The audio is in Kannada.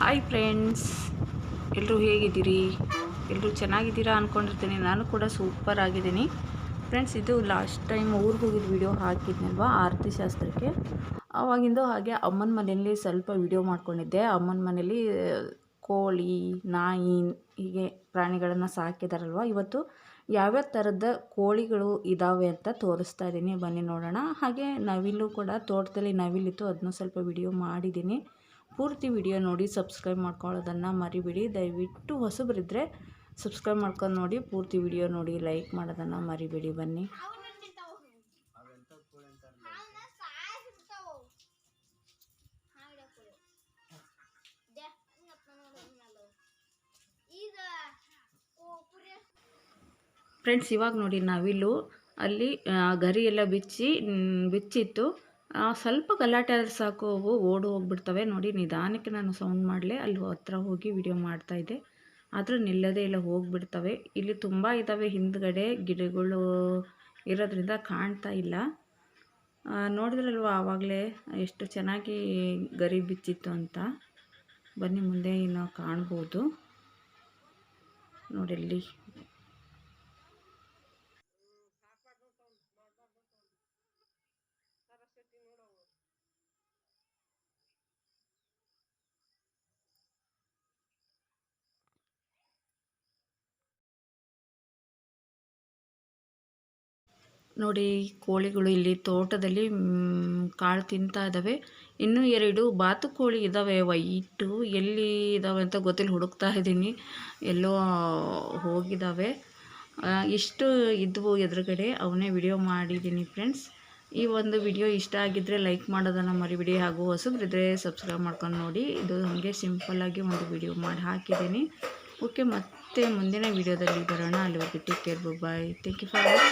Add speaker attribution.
Speaker 1: ಹಾಯ್ ಫ್ರೆಂಡ್ಸ್, ಎಲ್ಲರೂ ಹೇಗಿದ್ದೀರಿ? ಎಲ್ಲರೂ ಚೆನ್ನಾಗಿದ್ದೀರಾ ಅಂದ್ಕೊಂಡಿರ್ತೀನಿ. ನಾನು ಕೂಡ ಸೂಪರ್ ಆಗಿದ್ದೀನಿ ಫ್ರೆಂಡ್ಸ್. ಇದು ಲಾಸ್ಟ್ ಟೈಮ್ ಊರಿಗೆ ಹೋಗಿದ್ದು ವಿಡಿಯೋ ಹಾಕಿದ್ನಲ್ವ ಆರತಿ ಶಾಸ್ತ್ರಕ್ಕೆ, ಆವಾಗಿಂದು ಹಾಗೆ ಅಮ್ಮನ ಮನೆಯಲ್ಲಿ ಸ್ವಲ್ಪ ವಿಡಿಯೋ ಮಾಡ್ಕೊಂಡಿದ್ದೆ. ಅಮ್ಮನ ಮನೇಲಿ ಕೋಳಿ, ನಾಯಿ ಹೀಗೆ ಪ್ರಾಣಿಗಳನ್ನು ಸಾಕಿದಾರಲ್ವ. ಇವತ್ತು ಯಾವ್ಯಾವ ಥರದ ಕೋಳಿಗಳು ಇದ್ದಾವೆ ಅಂತ ತೋರಿಸ್ತಾ ಇದ್ದೀನಿ, ಬನ್ನಿ ನೋಡೋಣ. ಹಾಗೆ ನವಿಲು ಕೂಡ ತೋಟದಲ್ಲಿ ನವಿಲಿತ್ತು, ಅದನ್ನು ಸ್ವಲ್ಪ ವಿಡಿಯೋ ಮಾಡಿದ್ದೀನಿ. ಪೂರ್ತಿ ವಿಡಿಯೋ ನೋಡಿ ಸಬ್ಸ್ಕ್ರೈಬ್ ಮಾಡ್ಕೊಳ್ಳೋದನ್ನು ಮರಿಬೇಡಿ. ದಯವಿಟ್ಟು ಹೊಸಬರಿದ್ದರೆ ಸಬ್ಸ್ಕ್ರೈಬ್ ಮಾಡ್ಕೊಂಡು ನೋಡಿ, ಪೂರ್ತಿ ವಿಡಿಯೋ ನೋಡಿ ಲೈಕ್ ಮಾಡೋದನ್ನು ಮರಿಬೇಡಿ. ಬನ್ನಿ. ಫ್ರೆಂಡ್ಸ್, ಇವಾಗ ನೋಡಿ ನವಿಲು ಅಲ್ಲಿ ಗರಿ ಎಲ್ಲ ಬಿಚ್ಚಿತ್ತು. ಸ್ವಲ್ಪ ಗಲಾಟೆ ಆದರೆ ಸಾಕು, ಅವು ಓಡಿ ಹೋಗ್ಬಿಡ್ತವೆ. ನೋಡಿ, ನಿಧಾನಕ್ಕೆ ನಾನು ಸೌಂಡ್ ಮಾಡಲೆ ಅಲ್ಲಿ ಹತ್ರ ಹೋಗಿ ವಿಡಿಯೋ ಮಾಡ್ತಾಯಿದ್ದೆ, ಆದರೆ ನಿಲ್ಲದೇ ಇಲ್ಲ, ಹೋಗಿಬಿಡ್ತವೆ. ಇಲ್ಲಿ ತುಂಬ ಇದ್ದಾವೆ, ಹಿಂದ್ಗಡೆ ಗಿಡಗಳು ಇರೋದ್ರಿಂದ ಕಾಣ್ತಾ ಇಲ್ಲ. ನೋಡಿದ್ರಲ್ವ ಆವಾಗಲೇ ಎಷ್ಟು ಚೆನ್ನಾಗಿ ಗರಿ ಬಿಚ್ಚಿತ್ತು ಅಂತ. ಬನ್ನಿ, ಮುಂದೆ ಇನ್ನು ಕಾಣ್ಬೋದು ನೋಡಿ. ಇಲ್ಲಿ ನೋಡಿ, ಕೋಳಿಗಳು ಇಲ್ಲಿ ತೋಟದಲ್ಲಿ ಕಾಳು ತಿಂತಾ ಇದ್ದಾವೆ. ಇನ್ನೂ 2 ಬಾತುಕೋಳಿ ಇದ್ದಾವೆ, ವೈಟು. ಎಲ್ಲಿ ಇದ್ದಾವೆ ಅಂತ ಗೊತ್ತಿಲ್ಲ, ಹುಡುಕ್ತಾ ಇದ್ದೀನಿ, ಎಲ್ಲೋ ಹೋಗಿದ್ದಾವೆ. ಇಷ್ಟು ಇದ್ವು ಎದುರುಗಡೆ, ಅವನ್ನೇ ವಿಡಿಯೋ ಮಾಡಿದ್ದೀನಿ ಫ್ರೆಂಡ್ಸ್. ಈ ಒಂದು ವಿಡಿಯೋ ಇಷ್ಟ ಆಗಿದ್ದರೆ ಲೈಕ್ ಮಾಡೋದನ್ನು ಮರಿಬೇಡಿ, ಹಾಗೂ ಹೊಸಬ್ರಿದ್ರೆ ಸಬ್ಸ್ಕ್ರೈಬ್ ಮಾಡ್ಕೊಂಡು ನೋಡಿ. ಇದು ಹಾಗೆ ಸಿಂಪಲ್ಲಾಗಿ ಒಂದು ವಿಡಿಯೋ ಮಾಡಿ ಹಾಕಿದ್ದೀನಿ. ಓಕೆ, ಮತ್ತೆ ಮುಂದಿನ ವಿಡಿಯೋದಲ್ಲಿ ಬರೋಣ. ಅಲ್ಲಿವರೆಗೆ take care, bye. Thank you for watching.